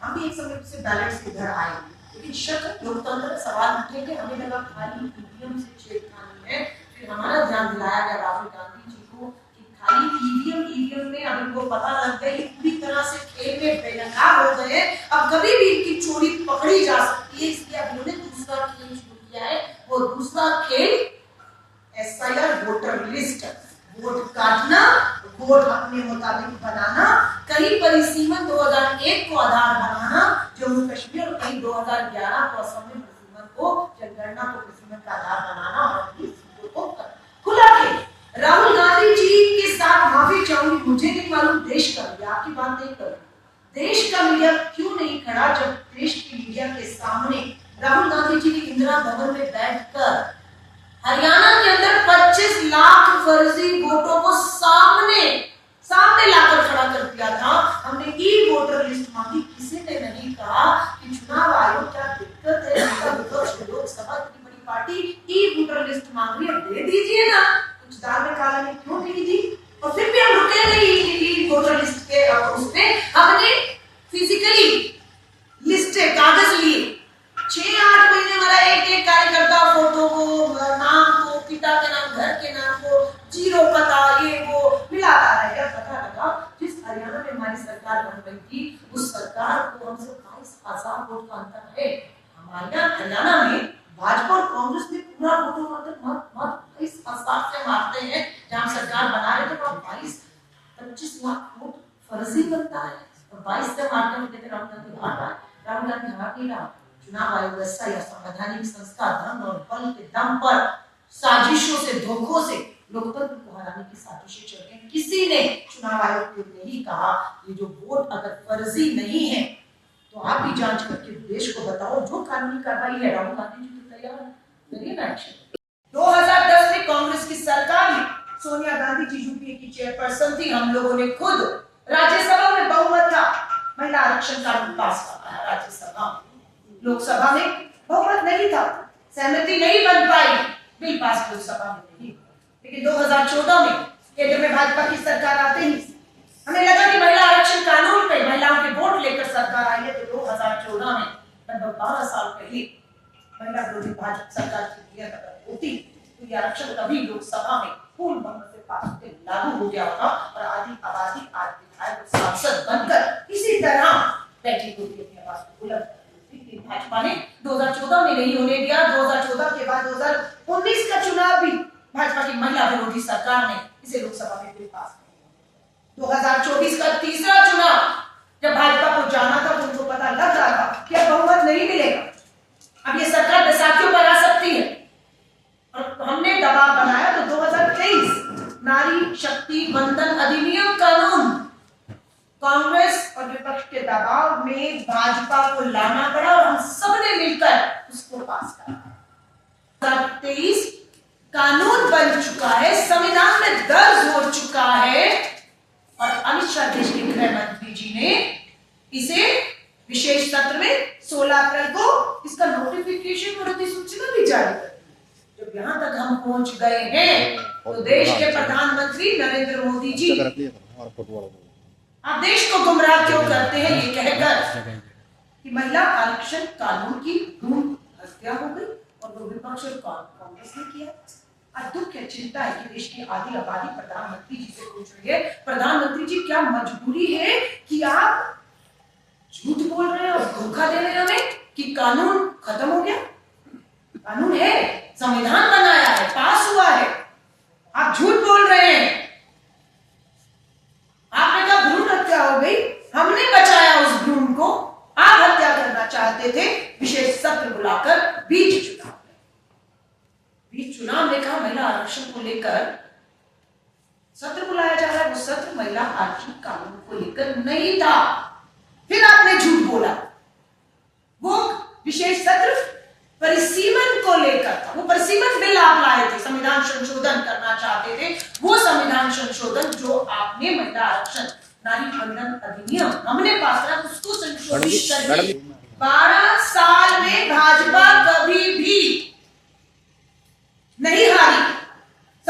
हम भी एक समय से बैलेंस के घर आए, लेकिन शक लोकतंत्र सवाल उठेंगे। हमें लगा खाली ईवीएम से छेड़खानी है, फिर हमारा ध्यान दिलाया गया राहुल गांधी जी को कि खाली ईवीएम में अब इनको पता लग गई, पूरी तरह से खेल में बेनकाब हो गए, अब कभी भी इनकी चोरी पकड़ी जा सकती है। इसलिए अब इन्होंने दूसरा खेल शुरू किया है। वो दूसरा खेल एसआईआर वोटर लिस्ट, वोट काटना, वोट अपने मुताबिक बनाना, कहीं परिसीमन 2001 को आधार बनाना जम्मू कश्मीर और कहीं 2011 को असम में परिसीमन को, जनगणना को परिसीमन का आधार बनाना और अपनी सीटों को खुला के। राहुल गांधी जी के साथ माफी चाहूंगी, मुझे नहीं मालूम देश का मीडिया, आपकी बात नहीं कर, देश का मीडिया क्यों नहीं खड़ा जब देश की मीडिया के सामने राहुल गांधी जी ने इंदिरा भवन में बैठकर हरियाणा के अंदर 25 लाख फर्जी वोटों को सामने लाकर खड़ा कर दिया था। हमने ई वोटर लिस्ट मांगी, किसी ने नहीं कहा कि चुनाव आयोग क्या दिक्कत है, लोकसभा इतनी बड़ी पार्टी ई वोटर लिस्ट मांग रही है, दे दीजिए ना, कुछ दाल में काला नहीं क्यों नहीं दी। और फिर भी हम रुके नहीं ई वोटर लिस्ट के उसमें, हमने फिजिकली लिस्ट कागज लिए 6-8 महीने वाला एक कार्यकर्ता फोटो को, नाम को, पिता के नाम, घर के नाम को, जीरो पता, ये वो मिलाता रहेगा। पता लगा जिस हरियाणा में हमारी सरकार बन रही थी, उस सरकार को हमसे 22,000 वोट का अंतर है। हमारे हरियाणा में भाजपा और कांग्रेस में पूरा वोटों का अंतर 22,000 से मारते हैं। जहां सरकार बना रहे थे वहां 22-25 लाख वोट फर्जी बनता है, और 22 से मारते होते राहुल गांधी हार रहा है। राहुल गांधी हार नहीं रहा, चुनाव आयोग या संवैधानिक संस्था धन और बल के दम पर साजिशों से, धोखों से लोकतंत्र को हराने की साजिशें चल रही हैं। किसी ने चुनाव आयोग को नहीं कहा ये जो वोट अगर फर्जी नहीं है तो आप भी जांच करके देश को बताओ, जो कानूनी कार्रवाई है। राहुल गांधी जी तो तैयार है, करिए ना एक्शन। 2010 में कांग्रेस की सरकार में सोनिया गांधी जी यूपीए की चेयरपर्सन थी, हम लोगों ने खुद राज्यसभा में बहुमत था, महिला आरक्षण कानून पास कराया राज्यसभा में। लोकसभा में बहुमत नहीं था, सहमति नहीं बन पाई, बिल पास लोकसभा में नहीं। लेकिन 2014 में केंद्र में भाजपा की सरकार आते ही हमें लगा कि महिला आरक्षण कानून पे महिलाओं के वोट लेकर सरकार आई है। तो 2014 में लगभग 12 साल पहले महिला विरोधी भाजपा सरकार की होती तो ये आरक्षण कभी लोकसभा में पूर्ण बहुमत से पास होकर लागू हो गया होता और आधी आबादी आज विधायक सांसद बनकर इसी तरह बैठी होती अपनी आवाज को बुलंद। भाजपा ने 2014 में नहीं होने दिया। 2014 के बाद 2019 का चुनाव भी भाजपा की महिला विरोधी सरकार ने इसे लोकसभा में बिल पास किया। 2024 का तीसरा चुनाव जब भाजपा को जाना था तो उनको पता लग रहा था कि अब बहुमत नहीं मिलेगा, अब ये सरकार बैसाखियों पर आ सकती है, और हमने दबाव बनाया। तो 2023 नारी शक्ति वंदन अधिनियम कानून कांग्रेस और विपक्ष के दबाव में भाजपा को लाना पड़ा और हम सबने मिलकर उसको पास करा। 2023 कानून बन चुका है, संविधान में दर्ज हो चुका है, और अमित शाह देश के गृह मंत्री जी ने इसे विशेष सत्र में 16 अप्रैल को इसका नोटिफिकेशन और अधिसूचना भी जारी कर दी। जब यहाँ तक हम पहुंच गए हैं तो देश के प्रधानमंत्री नरेंद्र मोदी जी, आप देश को गुमराह क्यों करते हैं ये कहकर कि महिला आरक्षण कानून की भ्रूण हत्या हो गई और वो विपक्ष और कांग्रेस ने किया। आज दुख है, चिंता है कि देश की आधी आबादी प्रधानमंत्री जी से पूछ रही है, प्रधानमंत्री जी क्या मजबूरी है कि आप झूठ बोल रहे हैं और धोखा दे रहे हैं हमें कि कानून खत्म हो गया? कानून है, संविधान बनाया है, पास हुआ है, आप झूठ बोल रहे हैं। आपने कहा भ्रूण हत्या हो गई, हमने बचाया उस भ्रूण को, आप हत्या करना चाहते थे। विशेष सत्र बुलाकर बीच चुनाव में कहा महिला आरक्षण को लेकर सत्र बुलाया जा रहा है, वो सत्र महिला आरक्षण कानून को लेकर नहीं था। फिर आपने झूठ बोला, वो विशेष सत्र परिसीमन को लेकर था, वो परिसीमन बिल आप लाए थे, संविधान संशोधन करना चाहते थे, वो संविधान संशोधन जो आपने महिला आरक्षण नारी वंदन अधिनियम हमने पास करा उसको संशोधित करके 12 साल में भाजपा कभी भी नहीं हारी।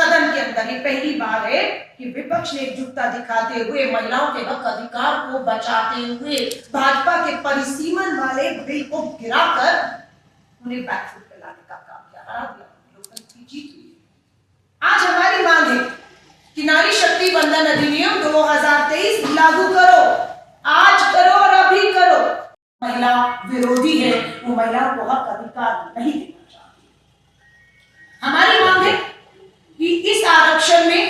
सदन के अंदर ये पहली बार है कि विपक्ष ने एकजुटता दिखाते हुए महिलाओं के हक अधिकार को बचाते हुए भाजपा के परिसीमन वाले बिल को गिराकर उन्हें बैकफुट पे लाने का काम किया, हरा दिया, लोकतंत्र की जीत हुई। आज हमारी मांग है कि नारी शक्ति वंदन अधिनियम 2023 लागू करो, आज करो और अभी करो। महिला विरोधी है, वो महिलाओं को हक अधिकार नहीं देना चाहती। हमारी मांग है कि इस आरक्षण में,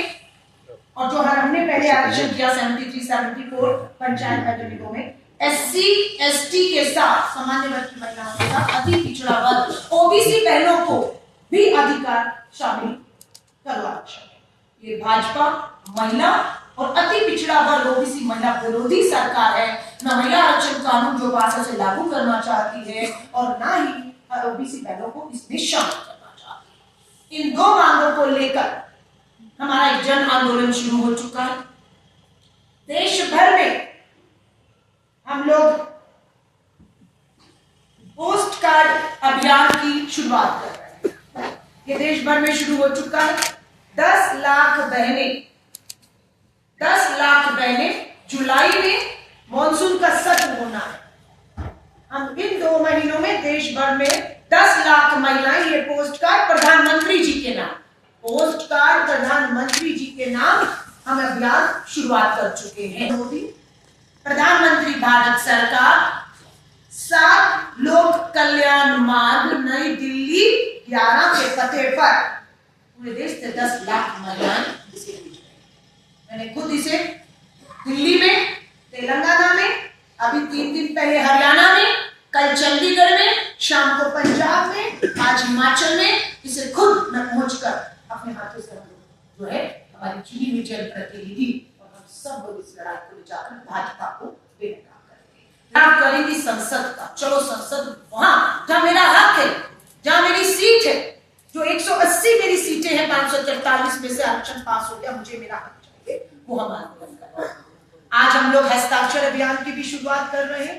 और जो हमने पहले आरक्षण किया 73, 74 पंचायत प्रतिनिधियों में, SC, ST के साथ सामान्य वर्ग की महिलाओं के साथ अति पिछड़ा वर्ग OBC बहनों को भी अधिकार शामिल करो आरक्षण में। ये भाजपा महिला और अति पिछड़ा वर्ग OBC महिला विरोधी सरकार है। न महिला आरक्षण कानून जो 62 से लागू करना चाहती है और ना ही OBC बहनों को इसमें शामिल करना चाहती है। इन दो मांगों को लेकर हमारा एक जन आंदोलन शुरू हो चुका है। देश भर में हम लोग पोस्ट कार्ड अभियान की शुरुआत कर रहे हैं। ये देश भर में शुरू हो चुका है। 10 लाख बहनें जुलाई में मॉनसून का सत्र होना है। हम इन 2 महीनों में देश भर में 10 लाख महिलाएं ये पोस्ट कार्ड प्रधानमंत्री जी के नाम, पोस्ट कार्ड प्रधानमंत्री जी के नाम हम अभियान शुरुआत कर चुके हैं। मोदी प्रधानमंत्री भारत सरकार 7 लोक कल्याण मार्ग नई दिल्ली 11 के पते पर पूरे देश से 10 लाख महिलाएं इसे भेज रही हैं। मैंने खुद इसे दिल्ली में, तेलंगाना में, अभी 3 दिन पहले हरियाणा में, कल चंडीगढ़ में, शाम को पंजाब में, आज हिमाचल में इसे खुद न पहुंचकर अपने हाथों से हम जो है हमारी चुनी हुई जनप्रतिनिधि और हम सब लोग इस लड़ाई को ले जाकर भाजपा को बेनकाब करेंगे संसद का। चलो संसद वहां जहां मेरा हक है, जहां मेरी सीट है, जो 180 मेरी सीटें हैं, 543 में से आरक्षण पास हो गया, मुझे मेरा हक चाहिए, वो हम आंदोलन कर रहे हैं। आज हम लोग हस्ताक्षर अभियान की भी शुरुआत कर रहे हैं।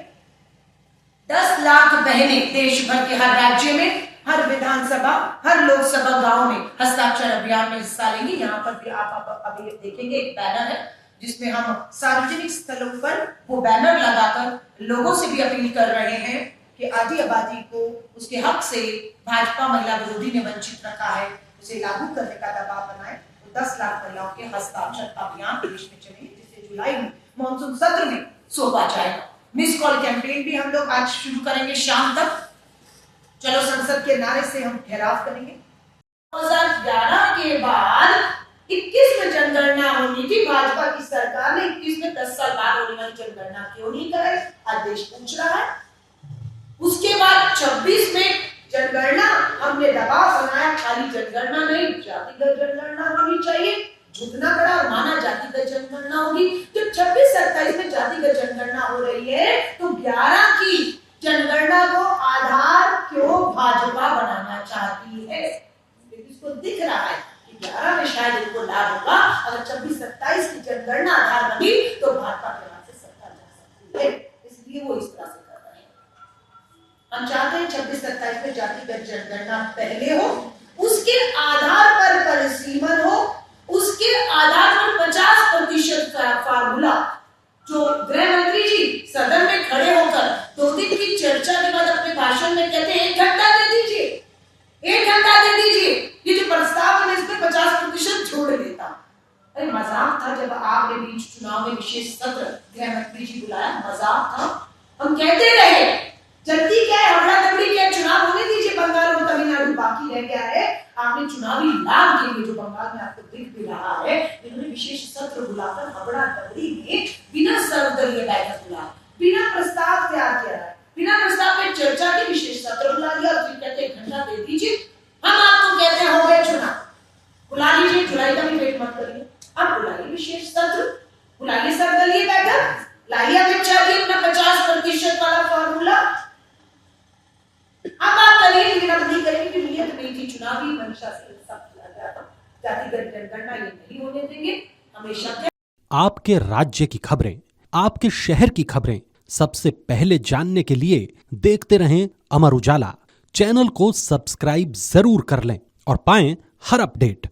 10 लाख बहनें देश भर के हर राज्य में, हर विधानसभा, हर लोकसभा गांव में हस्ताक्षर अभियान में हिस्सा लेंगे। यहाँ पर भी आप अभी देखेंगे एक बैनर है जिसमें हम सार्वजनिक स्थलों पर वो बैनर लगाकर लोगों से भी अपील कर रहे हैं कि आधी आबादी को उसके हक से भाजपा महिला विरोधी ने वंचित रखा है, उसे लागू करने का दबाव बनाए। तो 10 लाख महिलाओं के हस्ताक्षर अभियान देश में चलेंगे, जिसे जुलाई में मॉनसून सत्र में सौंपा जाएगा। मिस कॉल कैंपेन भी हम लोग आज शुरू करेंगे शाम तक। चलो संसद के नारे से हम घेराव करेंगे। 2011 के बाद 21 में जनगणना होनी थी। भाजपा की सरकार ने 21 में 10 साल बाद होने वाली जनगणना क्यों नहीं कराई, आज देश पूछ रहा है। उसके बाद 26 में जनगणना हमने दबाव बनाया, खाली जनगणना नहीं, जातिगत जनगणना होनी चाहिए। झुकना पड़ा और माना जातिगत जनगणना होगी। जब 26-27 में जातिगत जनगणना हो रही है तो 11 की जनगणना को आधार क्यों भाजपा बनाना चाहती है? इसको दिख रहा है कि 11 में शायद इनको लाभ होगा। अगर 26-27 की जनगणना आधार बनी तो भाजपा के नाम से सरकार जा सकती है, इसलिए वो इस तरह से कर रहे हैं। हम चाहते हैं 26-27 में जातिगत जनगणना पहले हो, उसके आधार पर परिसीमन हो, उसके आधार पर 50% का फार्मूला जो गृह मंत्री जी सदन में खड़े होकर 2 दिन की चर्चा के बाद अपने भाषण में कहते हैं 1 घंटा दे दीजिए, 1 घंटा दे दीजिए, ये जो प्रस्ताव है इसमें 50% जोड़ लेता। अरे मजाक था जब आपने बीच चुनाव में विशेष सत्र गृह मंत्री जी बुलाया, मजाक था। हम कहते रहे जल्दी क्या है, हमारा दबड़ी क्या, चुनाव होने दीजिए, बंगाल और तमिलनाडु बाकी रह गया है। आपने चुनावी लाभ के लिए जो बंगाल में आपको दिख भी रहा है, इन्होंने विशेष सत्र बुलाकर हबड़ा दबड़ी में बिना सर्वदलीय बैठक बुलाया, बिना प्रस्ताव तैयार किया है, बिना प्रस्ताव पे चर्चा के विशेष सत्र बुला दिया और फिर कहते 1 घंटा दे दीजिए। हम आपको कहते हैं हो गए चुनाव, बुला लीजिए, जुलाई का भी वेट मत करिए, अब बुलाइए विशेष सत्र, बुलाइए सर्वदलीय बैठक, लाइए अमित शाह जी अपना 50% वाला फॉर्मूला। अब आप करिए, लेकिन अब नहीं करेंगे, नियत नहीं थी चुनावी मंशा से सब किया गया था। जातिगत जनगणना ये नहीं होने देंगे हमेशा। आपके राज्य की खबरें, आपके शहर की खबरें सबसे पहले जानने के लिए देखते रहें अमर उजाला। चैनल को सब्सक्राइब जरूर कर लें और पाएं हर अपडेट।